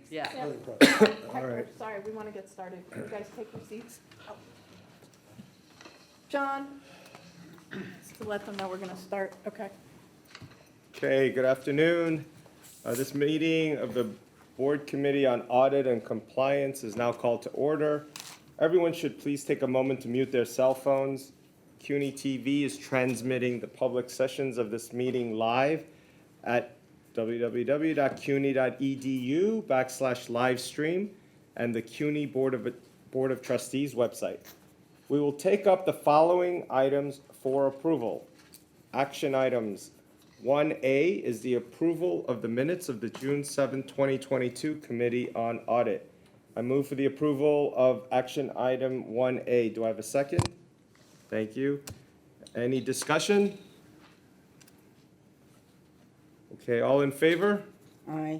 Yeah. All right. Sorry, we want to get started. Can you guys take your seats? John, just to let them know we're going to start. Okay. Okay, good afternoon. This meeting of the Board Committee on Audit and Compliance is now called to order. Everyone should please take a moment to mute their cell phones. CUNY TV is transmitting the public sessions of this meeting live at www.cuny.edu/livestream and the CUNY Board of Trustees website. We will take up the following items for approval. Action items. 1A is the approval of the minutes of the June 7, 2022 Committee on Audit. I move for the approval of action item 1A. Do I have a second? Thank you. Any discussion? Okay, all in favor? Aye.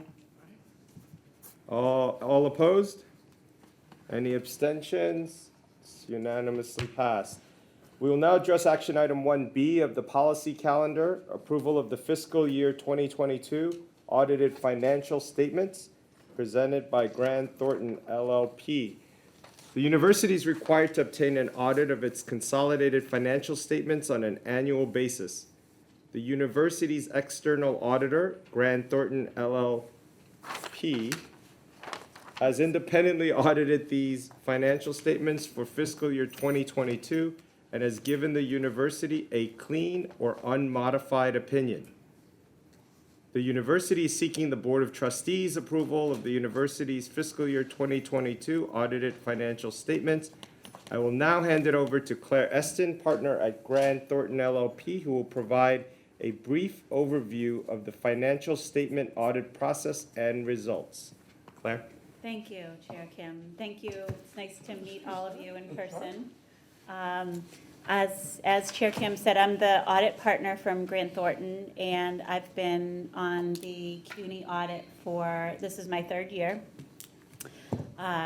All opposed? Any abstentions? It's unanimously passed. We will now address action item 1B of the policy calendar, approval of the fiscal year 2022 audited financial statements presented by Grant Thornton LLP. The university is required to obtain an audit of its consolidated financial statements on an annual basis. The university's external auditor, Grant Thornton LLP, has independently audited these financial statements for fiscal year 2022 and has given the university a clean or unmodified opinion. The university is seeking the Board of Trustees approval of the university's fiscal year 2022 audited financial statements. I will now hand it over to Claire Eston, partner at Grant Thornton LLP, who will provide a brief overview of the financial statement audit process and results. Claire? Thank you, Chair Kim. Thank you. It's nice to meet all of you in person. As Chair Kim said, I'm the audit partner from Grant Thornton, and I've been on the CUNY audit this is my third year,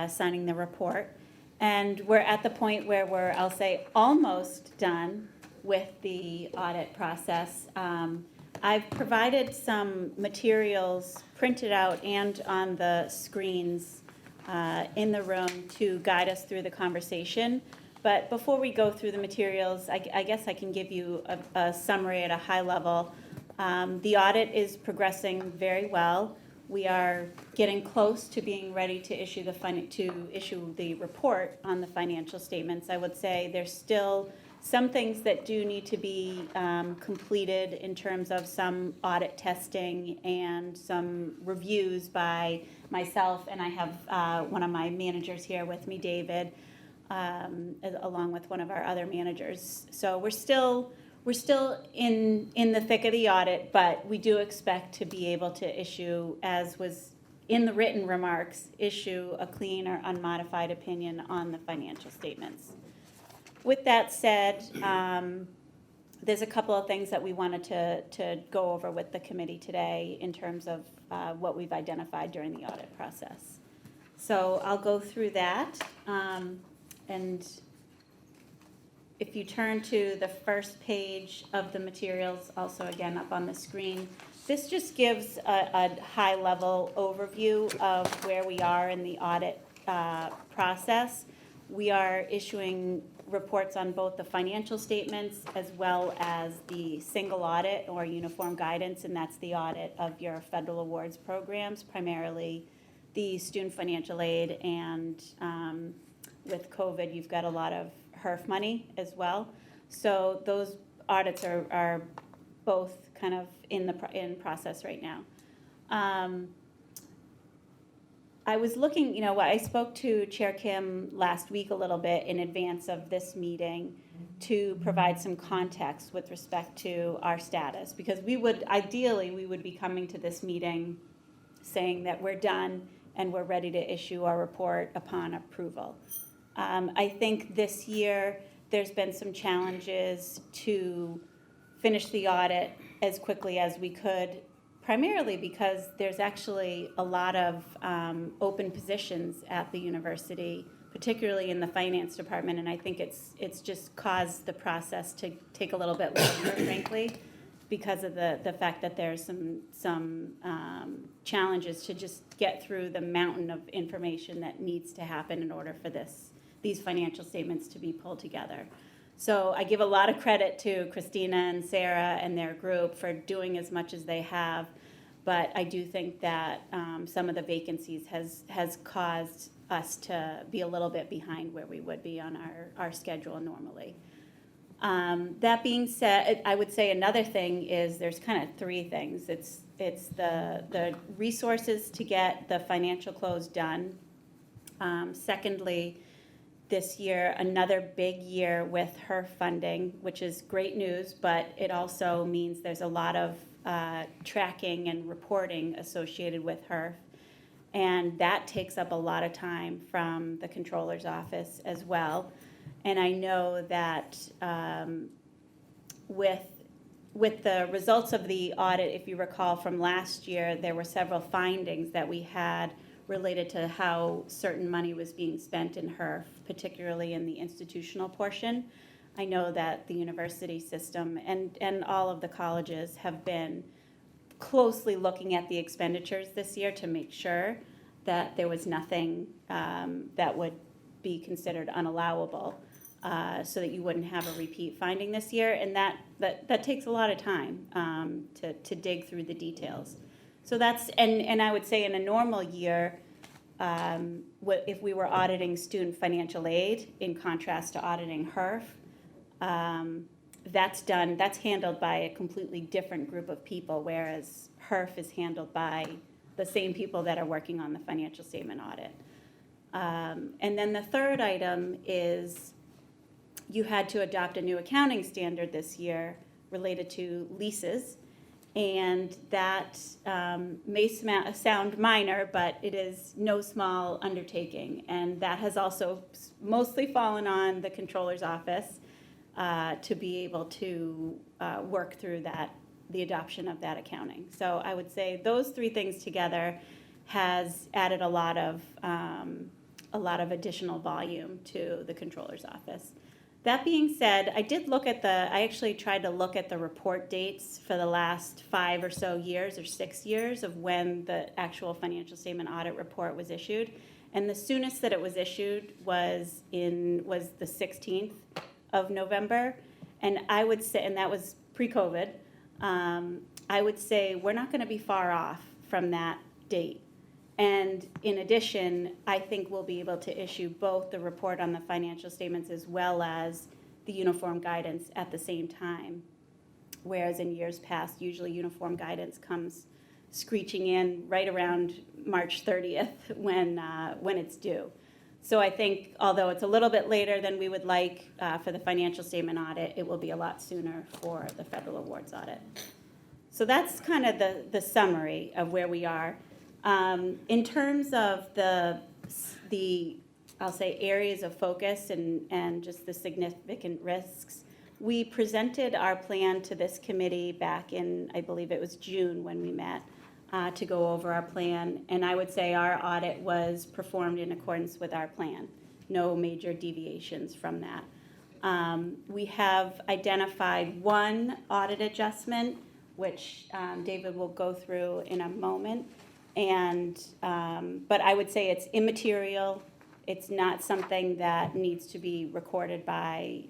signing the report. And we're at the point where we're, I'll say, almost done with the audit process. I've provided some materials printed out and on the screens in the room to guide us through the conversation. But before we go through the materials, I guess I can give you a summary at a high level. The audit is progressing very well. We are getting close to being ready to issue the report on the financial statements. I would say there's still some things that do need to be completed in terms of some audit testing and some reviews by myself, and I have one of my managers here with me, David, along with one of our other managers. So we're still in the thick of the audit, but we do expect to be able to issue, as was in the written remarks, issue a clean or unmodified opinion on the financial statements. With that said, there's a couple of things that we wanted to go over with the committee today in terms of what we've identified during the audit process. So I'll go through that. And if you turn to the first page of the materials, also again up on the screen, this just gives a high-level overview of where we are in the audit process. We are issuing reports on both the financial statements as well as the single audit or uniform guidance, and that's the audit of your federal awards programs, primarily the student financial aid, and with COVID, you've got a lot of HERF money as well. So those audits are both kind of in process right now. I was looking, I spoke to Chair Kim last week a little bit in advance of this meeting to provide some context with respect to our status, because ideally we would be coming to this meeting saying that we're done and we're ready to issue our report upon approval. I think this year there's been some challenges to finish the audit as quickly as we could, primarily because there's actually a lot of open positions at the university, particularly in the finance department, and I think it's just caused the process to take a little bit longer, frankly. because of the fact that there's some challenges to just get through the mountain of information that needs to happen in order for these financial statements to be pulled together. So I give a lot of credit to Christina and Sarah and their group for doing as much as they have, but I do think that some of the vacancies has caused us to be a little bit behind where we would be on our schedule normally. That being said, I would say another thing is there's kind of three things. It's the resources to get the financial close done. Secondly, this year, another big year with HERF funding, which is great news, but it also means there's a lot of tracking and reporting associated with HERF. And that takes up a lot of time from the controller's office as well. And I know that with the results of the audit, if you recall from last year, there were several findings that we had related to how certain money was being spent in HERF, particularly in the institutional portion. I know that the university system and all of the colleges have been closely looking at the expenditures this year to make sure that there was nothing that would be considered unallowable, so that you wouldn't have a repeat finding this year. And that takes a lot of time to dig through the details. So that's, and I would say in a normal year, if we were auditing student financial aid in contrast to auditing HERF, that's handled by a completely different group of people, whereas HERF is handled by the same people that are working on the financial statement audit. And then the third item is you had to adopt a new accounting standard this year related to leases. And that may sound minor, but it is no small undertaking. And that has also mostly fallen on the controller's office to be able to work through the adoption of that accounting. So I would say those three things together has added a lot of additional volume to the controller's office. That being said, I actually tried to look at the report dates for the last 5 or so years or 6 years of when the actual financial statement audit report was issued. And the soonest that it was issued was the 16th of November. And I would say, and that was pre-COVID, I would say we're not going to be far off from that date. And in addition, I think we'll be able to issue both the report on the financial statements as well as the uniform guidance at the same time. Whereas in years past, usually uniform guidance comes screeching in right around March 30th when it's due. So I think, although it's a little bit later than we would like for the financial statement audit, it will be a lot sooner for the federal awards audit. So that's kind of the summary of where we are. In terms of the I'll say areas of focus and just the significant risks, we presented our plan to this committee back in, I believe it was June when we met, to go over our plan. And I would say our audit was performed in accordance with our plan. No major deviations from that. We have identified one audit adjustment, which David will go through in a moment. But I would say it's immaterial. It's not something that needs to be recorded by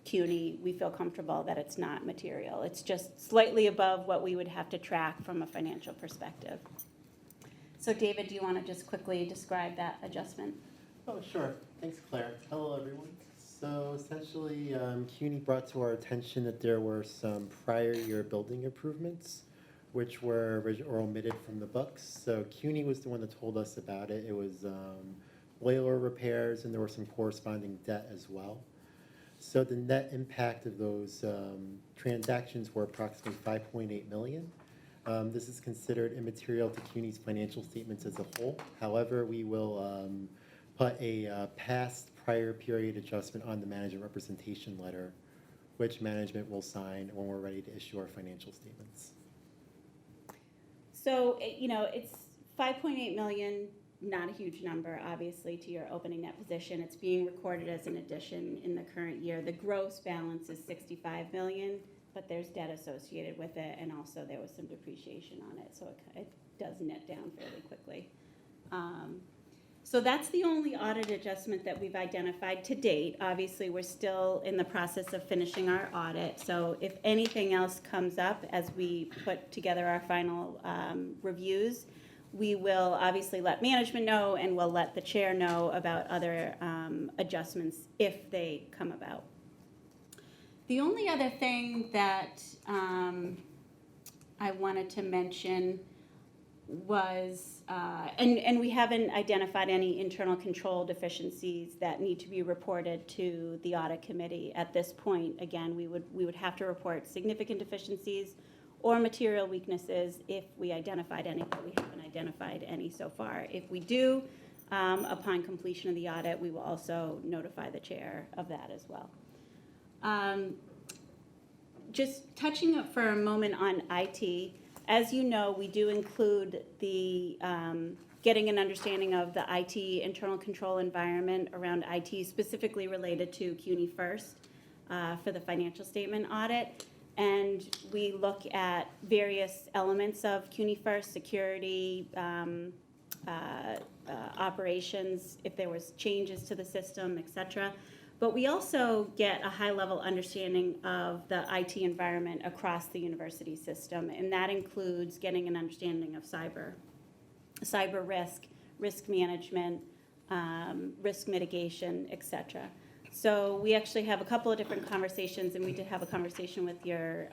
CUNY. We feel comfortable that it's not material. It's just slightly above what we would have to track from a financial perspective. So David, do you want to just quickly describe that adjustment? Oh, sure. Thanks, Claire. Hello, everyone. So essentially, CUNY brought to our attention that there were some prior year building improvements which were omitted from the books. So CUNY was the one that told us about it. It was boiler repairs, and there were some corresponding debt as well. So the net impact of those transactions were approximately $5.8 million. This is considered immaterial to CUNY's financial statements as a whole. However, we will put a past prior period adjustment on the management representation letter, which management will sign when we're ready to issue our financial statements. So, it's 5.8 million, not a huge number, obviously, to your opening net position. It's being recorded as an addition in the current year. The gross balance is 65 million. but there's debt associated with it, and also there was some depreciation on it, so it does net down fairly quickly. So that's the only audit adjustment that we've identified to date. Obviously, we're still in the process of finishing our audit, so if anything else comes up as we put together our final reviews, we will obviously let management know, and we'll let the chair know about other adjustments if they come about. The only other thing that I wanted to mention was, and we haven't identified any internal control deficiencies that need to be reported to the audit committee at this point. Again, we would have to report significant deficiencies or material weaknesses if we identified any, but we haven't identified any so far. If we do, upon completion of the audit, we will also notify the chair of that as well. Just touching up for a moment on IT, as you know, we do include the getting an understanding of the IT internal control environment around IT, specifically related to CUNY First for the financial statement audit. And we look at various elements of CUNY First, security, operations, if there was changes to the system, et cetera. But we also get a high-level understanding of the IT environment across the university system, and that includes getting an understanding of cyber risk, risk management, risk mitigation, et cetera. So we actually have a couple of different conversations, and we did have a conversation with your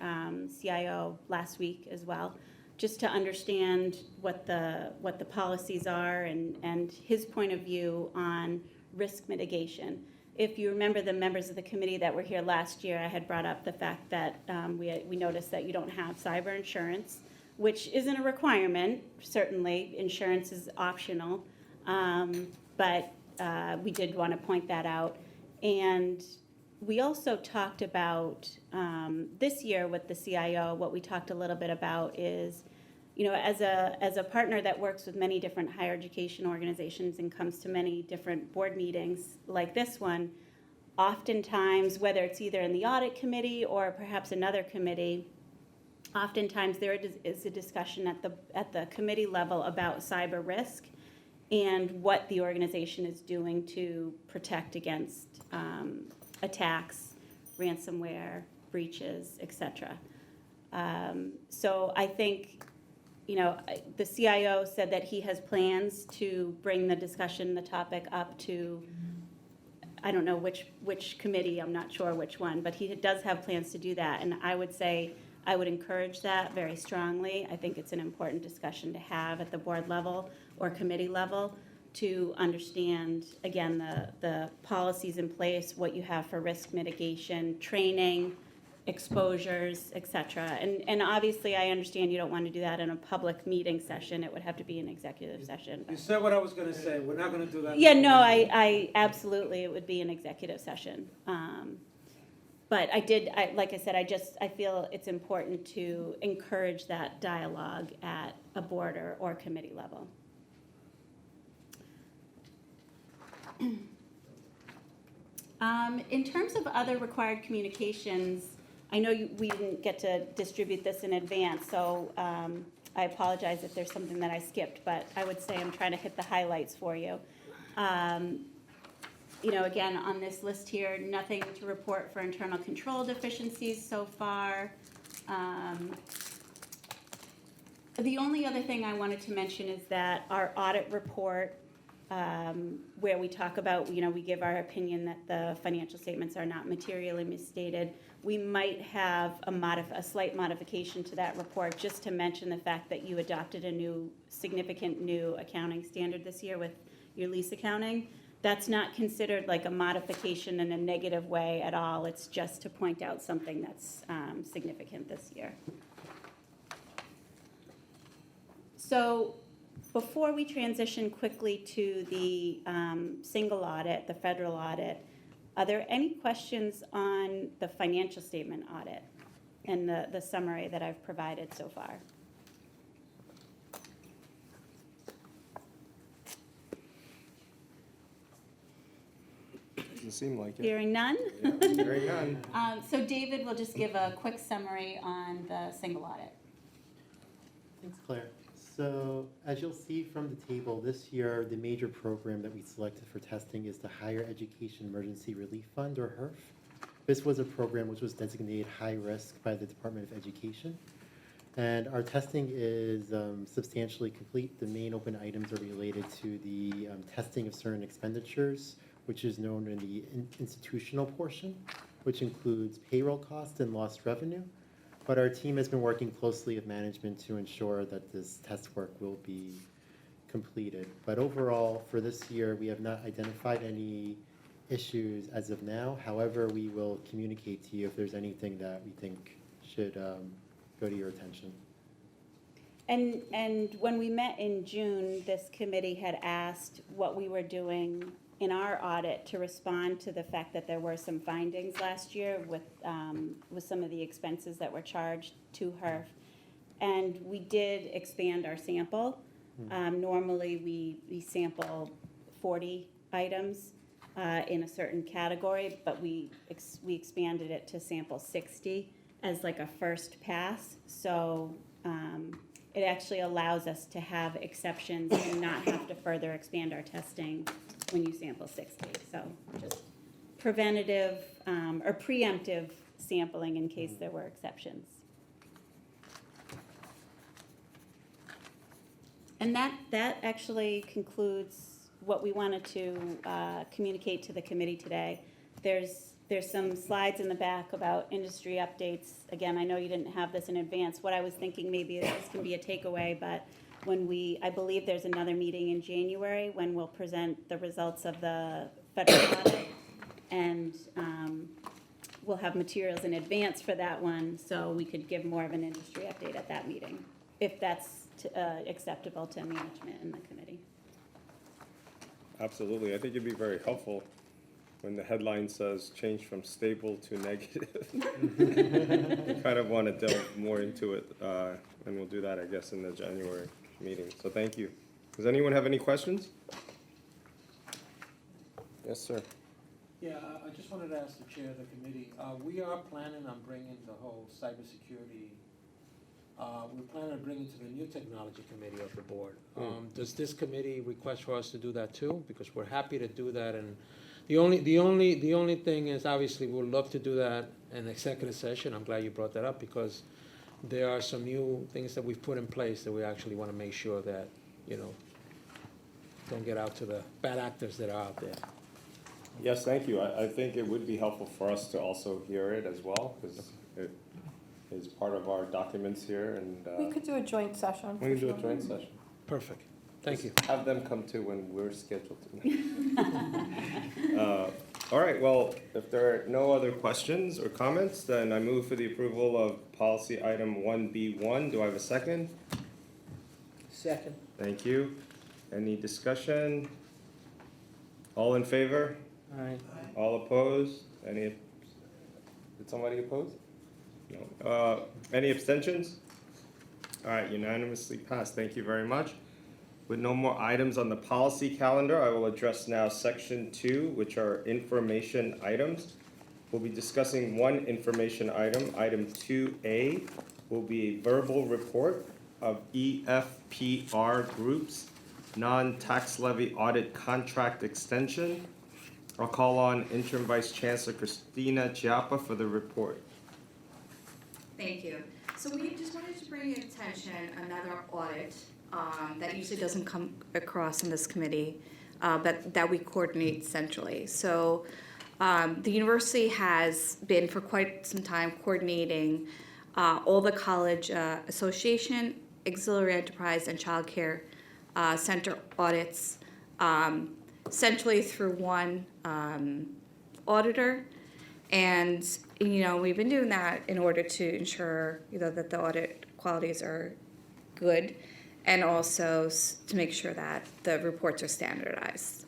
CIO last week as well, just to understand what the policies are and his point of view on risk mitigation. If you remember the members of the committee that were here last year, I had brought up the fact that we noticed that you don't have cyber insurance, which isn't a requirement, certainly. Insurance is optional, but we did want to point that out. And we also talked about, this year with the CIO, what we talked a little bit about is, you know, as a partner that works with many different higher education organizations and comes to many different board meetings like this one, oftentimes, whether it's either in the audit committee or perhaps another committee, oftentimes there is a discussion at the committee level about cyber risk and what the organization is doing to protect against attacks, ransomware, breaches, et cetera. So I think, you know, the CIO said that he has plans to bring the discussion, the topic up to, I don't know which committee, I'm not sure which one, but he does have plans to do that. And I would say, I would encourage that very strongly. I think it's an important discussion to have at the board level or committee level to understand, again, the policies in place, what you have for risk mitigation, training, exposures, et cetera. And obviously, I understand you don't want to do that in a public meeting session. It would have to be an executive session. You said what I was gonna say, we're not gonna do that. Yeah, no, I absolutely, it would be an executive session. But like I said, I feel it's important to encourage that dialogue at a board or committee level. In terms of other required communications, I know we didn't get to distribute this in advance, so I apologize if there's something that I skipped, but I would say I'm trying to hit the highlights for you. You know, again, on this list here, nothing to report for internal control deficiencies so far. The only other thing I wanted to mention is that our audit report, where we talk about, you know, we give our opinion that the financial statements are not materially misstated. We might have a slight modification to that report, just to mention the fact that you adopted a significant new accounting standard this year with your lease accounting. That's not considered like a modification in a negative way at all. It's just to point out something that's significant this year. So before we transition quickly to the single audit, the federal audit, are there any questions on the financial statement audit and the summary that I've provided so far? Doesn't seem like it. Hearing none? Yeah, hearing none. So David will just give a quick summary on the single audit. Thanks, Claire. So as you'll see from the table, this year, the major program that we selected for testing is the Higher Education Emergency Relief Fund, or HERF. This was a program which was designated high risk by the Department of Education. And our testing is substantially complete. The main open items are related to the testing of certain expenditures, which is known in the institutional portion, which includes payroll costs and lost revenue. But our team has been working closely with management to ensure that this test work will be completed. But overall, for this year, we have not identified any issues as of now. However, we will communicate to you if there's anything that we think should go to your attention. And when we met in June, this committee had asked what we were doing in our audit to respond to the fact that there were some findings last year with some of the expenses that were charged to HERF. And we did expand our sample. Normally, we sample 40 items in a certain category, but we expanded it to sample 60 as like a first pass. So it actually allows us to have exceptions and not have to further expand our testing when you sample 60. So just preventative or preemptive sampling in case there were exceptions. And that actually concludes what we wanted to communicate to the committee today. There's some slides in the back about industry updates. Again, I know you didn't have this in advance. What I was thinking maybe is this can be a takeaway, but I believe there's another meeting in January when we'll present the results of the federal audit. And we'll have materials in advance for that one, so we could give more of an industry update at that meeting, if that's acceptable to management and the committee. Absolutely. I think it'd be very helpful when the headline says change from stable to negative. We kind of want to delve more into it, and we'll do that, I guess, in the January meeting. So thank you. Does anyone have any questions? Yes, sir. Yeah, I just wanted to ask the chair of the committee, we are planning on bringing the whole cybersecurity, we're planning on bringing to the new technology committee of the board. Does this committee request for us to do that too? Because we're happy to do that, and the only thing is, obviously, we'd love to do that in executive session. I'm glad you brought that up, because there are some new things that we've put in place that we actually want to make sure that, don't get out to the bad actors that are out there. Yes, thank you. I think it would be helpful for us to also hear it as well, because it is part of our documents here, and We could do a joint session. we can do a joint session. Perfect. Thank you. Have them come to when we're scheduled to. All right, well, if there are no other questions or comments, then I move for the approval of policy item 1B1. Do I have a second? Second. Thank you. Any discussion? All in favor? Aye. All opposed? Did somebody oppose? No. Any abstentions? All right, unanimously passed. Thank you very much. With no more items on the policy calendar, I will address now section 2, which are information items. We'll be discussing one information item. Item 2A will be a verbal report of EFPR Group's non-tax levy audit contract extension. I'll call on Interim Vice Chancellor Christina Chiappa for the report. Thank you. So we just wanted to bring your attention another audit that usually doesn't come across in this committee, but that we coordinate centrally. So the university has been for quite some time coordinating all the college association, auxiliary enterprise, and child care center audits centrally through one auditor. And, we've been doing that in order to ensure, that the audit qualities are good, and also to make sure that the reports are standardized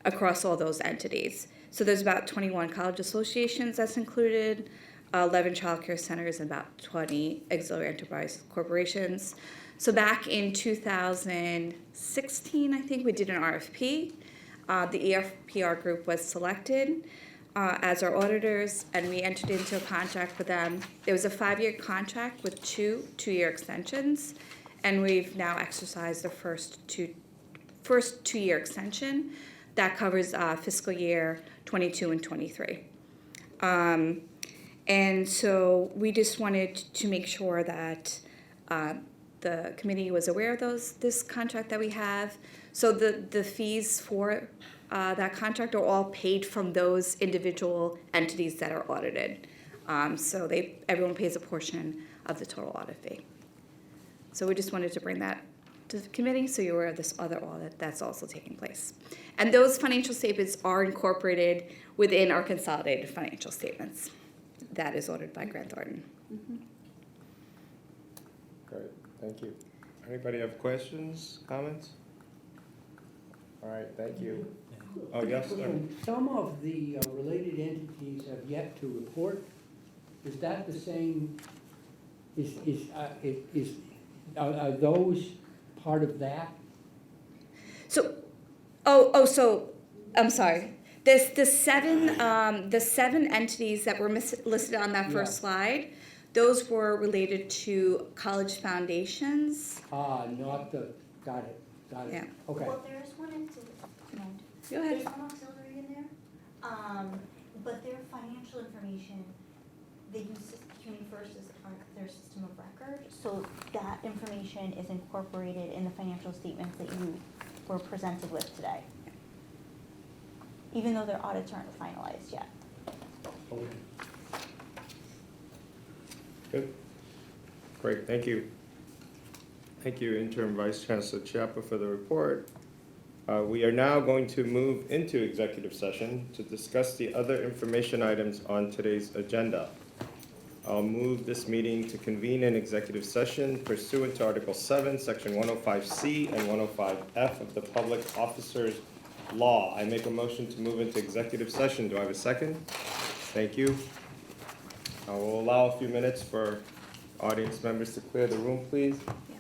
across all those entities. So there's about 21 college associations that's included, 11 childcare centers, and about 20 auxiliary enterprise corporations. So back in 2016, I think, we did an RFP the EFPR group was selected as our auditors, and we entered into a contract with them. There was a 5-year contract with two-year extensions, and we've now exercised the first 2-year extension that covers fiscal year 22 and 23. And so we just wanted to make sure that the committee was aware of this contract that we have. So the fees for that contract are all paid from those individual entities that are audited. So everyone pays a portion of the total audit fee. So we just wanted to bring that to the committee, so you're aware of this other audit that's also taking place. And those financial statements are incorporated within our consolidated financial statements. That is ordered by Grant Thornton. Great, thank you. Anybody have questions, comments? All right, thank you. Oh, yes, sir. Some of the related entities have yet to report. Is that the same, are those part of that? So, so, I'm sorry. The seven entities that were listed on that first slide, those were related to college foundations. Got it, Yeah. okay. Well, there's one into, Go there's ahead. one auxiliary in there, but their financial information, they use CUNY First as their system of record, so that information is incorporated in the financial statements that you were presented with today. Even though their audits aren't finalized yet. Good. Great, thank you. Thank you, Interim Vice Chancellor Chiappa, for the report. We are now going to move into executive session to discuss the other information items on today's agenda. I'll move this meeting to convene an executive session pursuant to Article 7, Section 105C and 105F of the Public Officers Law. I make a motion to move into executive session. Do I have a second? Thank you. I will allow a few minutes for audience members to clear the room, please. Yeah.